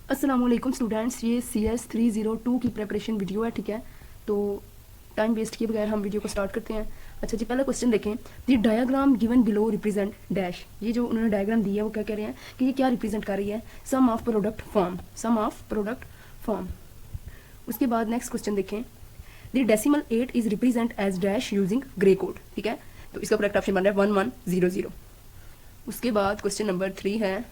अस्सलामुअलैकुम स्टूडेंट्स, ये CS302 की प्रिपरेशन वीडियो है, ठीक है। तो टाइम वेस्ट किए बगैर हम वीडियो को स्टार्ट करते हैं। अच्छा जी, पहला क्वेश्चन देखें। The diagram given below represent dash. ये जो उन्होंने डायग्राम दी है वो क्या कह रहे हैं कि ये क्या रिप्रेजेंट कर रही है? Sum of product form, sum of product form. उसके बाद नेक्स्ट क्वेश्चन देखें। The decimal 8 is represent as dash using grey code, ठीक है। तो इसका करेक्ट ऑप्शन बन रहा है 1100। उसके बाद क्वेश्चन नंबर 3 है।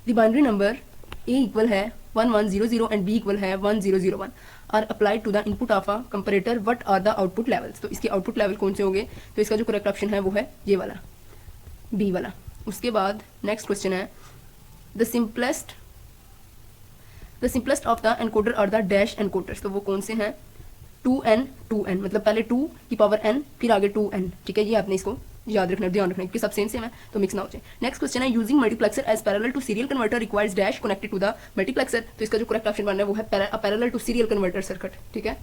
The binary number A equal है 1100 एंड B इक्वल है 1001 are applied to the input of a comparator, what are the output levels. तो इसके आउटपुट लेवल कौन से होंगे? तो इसका जो करेक्ट ऑप्शन है वो है ये वाला, B वाला। उसके बाद नेक्स्ट क्वेश्चन है। The simplest of the encoder are the dash encoders. तो वो कौन से हैं? 2n, मतलब पहले 2 की पावर n फिर आगे 2n, ठीक है। ये आपने इसको याद रखना, ध्यान रखना, क्योंकि सब सेम है तो मिक्स ना हो जाए। नेक्स्ट क्वेश्चन है। Using multiplexer as parallel to serial converter requires dash connected to the multiplexer. तो इसका जो करेक्ट ऑप्शन बनना है वो है parallel to serial converter circuit, ठीक है।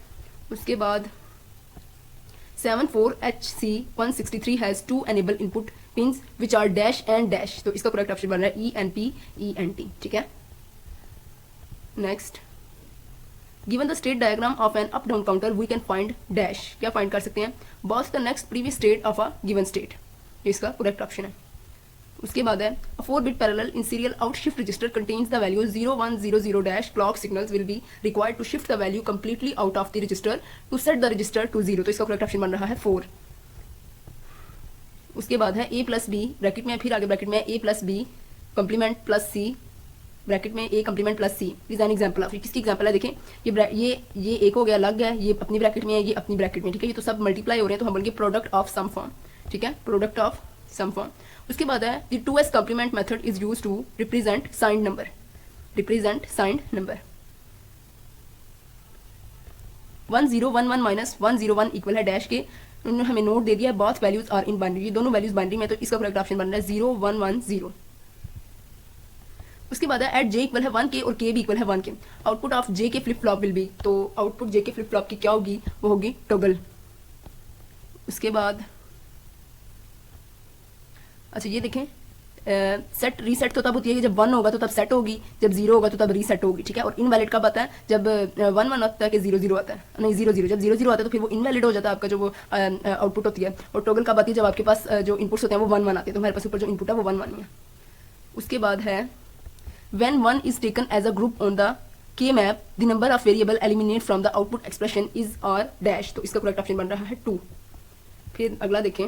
उसके बाद 74HC163 has 2 enable input pins which are dash and dash. तो इसका करेक्ट ऑप्शन बन रहा है ENP ENT, ठीक है। Next, given the state diagram of an up down counter we can find dash. क्या फाइंड कर सकते हैं? Both the next previous state of a given state. इसका करेक्ट ऑप्शन है। उसके बाद है a 4-bit parallel in serial out shift register contains the value 0100 dash clock signals will be required to shift the value completely out of the register to set the register to 0। तो इसका correct option बन रहा है 4। उसके बाद है A plus B bracket में, फिर आगे ब्रैकेट में A plus b complement plus C bracket में A complement plus C is an example of. किसकी एग्जाम्पल है? देखें, ये एक हो गया, अलग है, ये अपनी ब्रैकेट में है, ये अपनी ब्रैकेट में, ठीक है। ये तो सब मल्टीप्लाई हो रहे हैं, तो हम बोलेंगे प्रोडक्ट ऑफ सम फॉर्म, ठीक है, प्रोडक्ट ऑफ सम फॉर्म। उसके बाद है the 2s complement method is used to represent signed number, represent signed number. 1011 minus 101 equal है डैश के। उन्होंने हमें नोट दे दिया both values are in binary, ये दोनों वैल्यूज बाइनरी में, तो इसका करेक्ट ऑप्शन बन रहा है 0110। उसके बाद है एट J इक्वल है 1 के और K भी इक्वल है 1 के। आउटपुट ऑफ J के फ्लिप फ्लॉप विल बी, तो आउटपुट J के फ्लिप फ्लॉप की क्या होगी? वो होगी टॉगल। उसके बाद अच्छा ये देखें, सेट रीसेट तो तब होती है कि जब 1 होगा तो तब सेट होगी, जब 0 होगा तो तब रीसेट होगी, ठीक है। और इनवैलिड कब आता है? जब 1 आता है कि 0 आता है, नहीं 0 जब 0 आता है तो फिर वो इनवैलिड हो जाता है आपका जो वो आउटपुट होती है। और टॉगल कब आती है? जब आपके पास जो इनपुट्स होते हैं वो 1 आते हैं, तो हमारे पास ऊपर जो इनपुट है वो 1 है। उसके बाद है when 1 is taken as a group on the K map, the number of variable eliminated from the output expression is r dash। तो इसका करेक्ट ऑप्शन बन रहा है 2। फिर अगला देखें।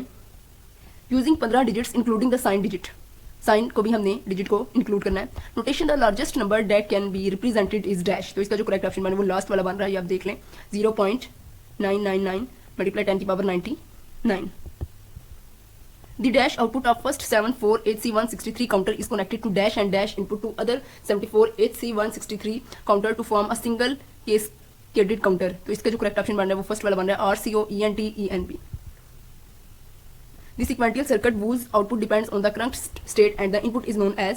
Using 15 digits including the sign digit, sign को भी हमने डिजिट को इंक्लूड करना है। Notation the largest number that can be represented is dash. तो इसका जो करेक्ट ऑप्शन बन रहा है वो लास्ट वाला बन रहा है, ये आप देख लें, 0.999 मल्टीप्लाई 10 की power 99। The dash output of first 74HC163 counter is connected to dash and dash input to other 74HC163 counter to form a single cascaded counter। तो इसका जो करेक्ट ऑप्शन बन रहा है वो फर्स्ट वाला बन रहा है RCOENT ENP। The sequential circuit whose output depends on the current state and the input is known as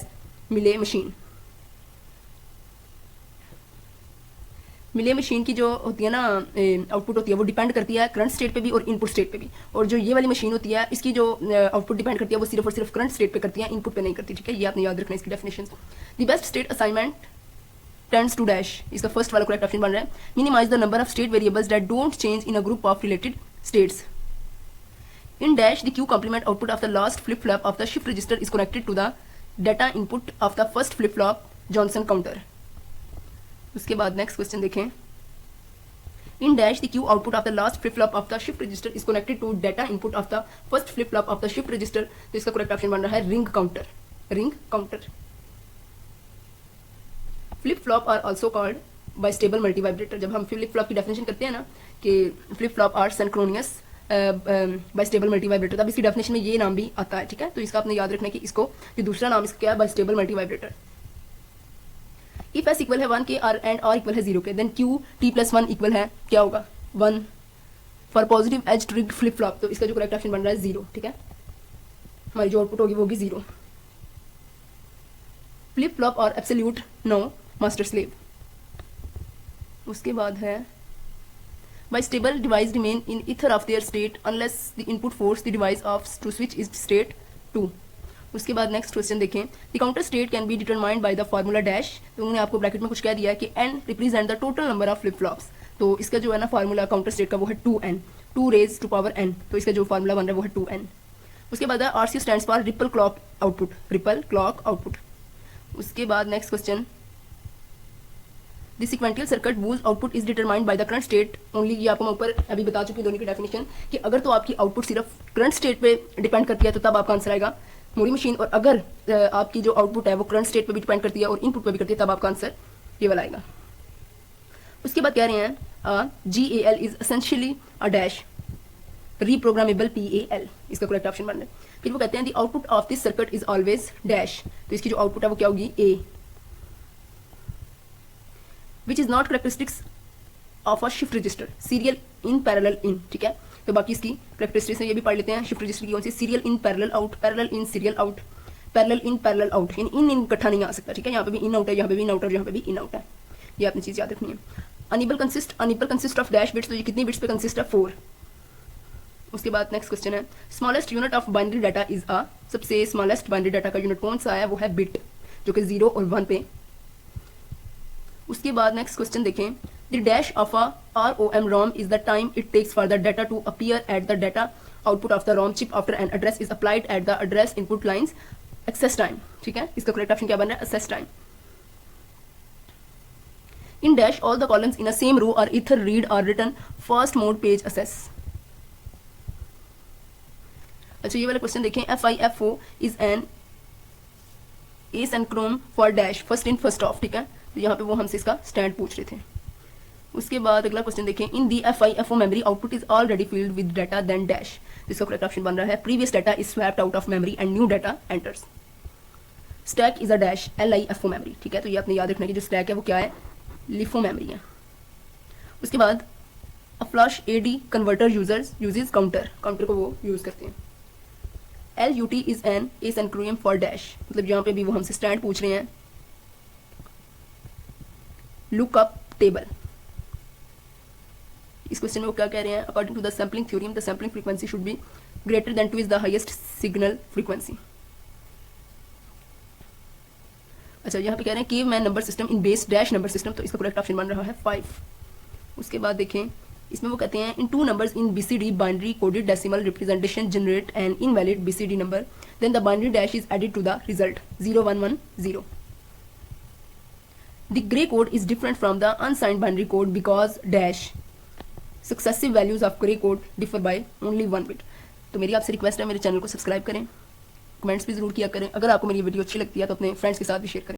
Mealy machine। मिले मशीन की जो होती है ना आउटपुट होती है वो डिपेंड करती है करंट स्टेट पे भी और इनपुट स्टेट पे भी। और जो ये वाली मशीन होती है इसकी जो आउटपुट डिपेंड करती है वो सिर्फ और सिर्फ करंट स्टेट पे करती है, इनपुट पे नहीं करती, ठीक है। ये आपने याद रखना है इसकी definition. The best state assignment tends to dash. इसका फर्स्ट वाला करेक्ट ऑप्शन बन रहा है minimize the number of state variables that don't change in a group of related states. In dash the Q complement output of the last flip flop of the shift register is connected to the data input of the first flip flop Johnson counter. उसके बाद next question देखें। In dash, the Q output of the last flip flop of the shift register is connected to data input of the first flip flop of the shift register। तो इसका correct option बन रहा है ring counter, ring counter. Flip flop are also called bistable multi vibrator. जब हम flip flop की definition करते हैं ना कि flip flop are synchronous bistable multi vibrator, तब इसकी डेफिनेशन में ये नाम भी आता है, ठीक है। तो इसका आपने याद रखना है कि इसको जो दूसरा नाम इसका क्या है, bistable multi vibrator. If S equal है 1 के आर एंड आर इक्वल है 0 के, then Q T plus 1 equal है क्या होगा? 1 for positive edge triggered flip flop. तो इसका जो करेक्ट ऑप्शन बन रहा है 0, ठीक है। हमारी जो आउटपुट होगी वो होगी 0। फ्लिप फ्लॉप और एब्सोल्यूट नो मास्टर स्लेव। उसके बाद है bistable device remain in either of their state unless the input force the device off to switch is state 2। उसके बाद नेक्स्ट क्वेश्चन देखें, the counter state can be determined by the formula dash. तो उन्होंने आपको bracket में कुछ कह दिया है कि n represent the total number of flip flops. तो इसका जो है ना फार्मूला काउंटर स्टेट का वो है 2n, 2 raise to power n। तो इसका जो फार्मूला बन रहा है वो है 2n। उसके बाद RC stands for ripple clock output, ripple clock output. उसके बाद next question, the sequential circuit whose output is determined by the current state only. ये आपको मैं ऊपर अभी बता चुकी हूँ दोनों की डेफिनेशन कि अगर तो आपकी आउटपुट सिर्फ करंट स्टेट पे डिपेंड करती है तो तब आपका आंसर आएगा मूरी मशीन, और अगर आपकी जो आउटपुट है वो करंट स्टेट पे भी डिपेंड करती है और इनपुट पे भी करती है तब आपका आंसर ये वाला आएगा। उसके बाद कह रहे हैं GAL is essentially a dash reprogrammable PAL, इसका करेक्ट ऑप्शन बन रहा है। फिर वो कहते हैं the output of this circuit is always dash. तो इसकी जो आउटपुट है वो क्या होगी A, which is not characteristics of a shift register serial in parallel in. ठीक है, तो बाकी इसकी करेक्टरिस्टिक्स ये भी पढ़ लेते हैं। शिफ्ट रजिस्टर की कौन सी, serial in parallel out, parallel in serial out, parallel in parallel out, यानी इन इकट्ठा नहीं आ सकता। ठीक है, यहाँ पे भी इन आउट है, यहाँ पे भी इन आउट है, यहाँ पे भी इन आउट है। ये आपने चीज याद रखनी है। अनिबल कंसिस्ट ऑफ डैश बिट्स, तो ये कितनी बिट्स पे कंसिस्ट है 4। उसके बाद नेक्स्ट क्वेश्चन है, smallest unit of binary data is a. सबसे स्मॉलेस्ट बाइनरी डाटा का यूनिट कौन सा है, वो है बिट, जो कि 0 और 1 पे। उसके बाद नेक्स्ट क्वेश्चन देखें, the dash of a ROM ROM is the time it takes for the data to appear at the data output of the ROM chip after an address is applied at the address input lines access time. ठीक है, इसका correct option क्या बन रहा है, access time. In dash all the columns in a same row are either read or written first mode page access. अच्छा, ये वाला क्वेश्चन देखें, FIFO is an acronym for dash first in first off. ठीक है, तो यहाँ पे वो हमसे इसका स्टैंड पूछ रहे थे। उसके बाद अगला क्वेश्चन देखें, in the FIFO memory output is already filled with data then dash. इसका करेक्ट ऑप्शन बन रहा है previous data is swapped out of memory and new data enters. Stack is a dash LIFO memory. ठीक है, तो ये आपने याद रखना कि जो स्टैक है वो क्या है, लिफो मेमोरी है। उसके बाद a flash AD converter uses counter, counter को वो यूज करते हैं। LUT is an acronym for dash, मतलब यहाँ पे भी वो हमसे स्टैंड पूछ रहे हैं। लुकअप टेबल, इस क्वेश्चन में वो क्या कह रहे हैं, according to the sampling theorem the sampling frequency should be greater than 2 is the highest signal frequency. अच्छा, यहाँ पे कह रहे हैं caveman number system in base dash number system, तो इसका करेक्ट ऑप्शन बन रहा है 5। उसके बाद देखें, इसमें वो कहते हैं in 2 numbers in BCD binary coded decimal representation generate an invalid BCD number then the binary dash is added to the result 0110। The gray code is different from the unsigned binary code because dash successive values of gray code differ by only 1 bit। तो मेरी आपसे request है, मेरे channel को subscribe करें, comments भी जरूर किया करें। अगर आपको मेरी वीडियो अच्छी लगती है तो अपने फ्रेंड्स के साथ भी शेयर करें।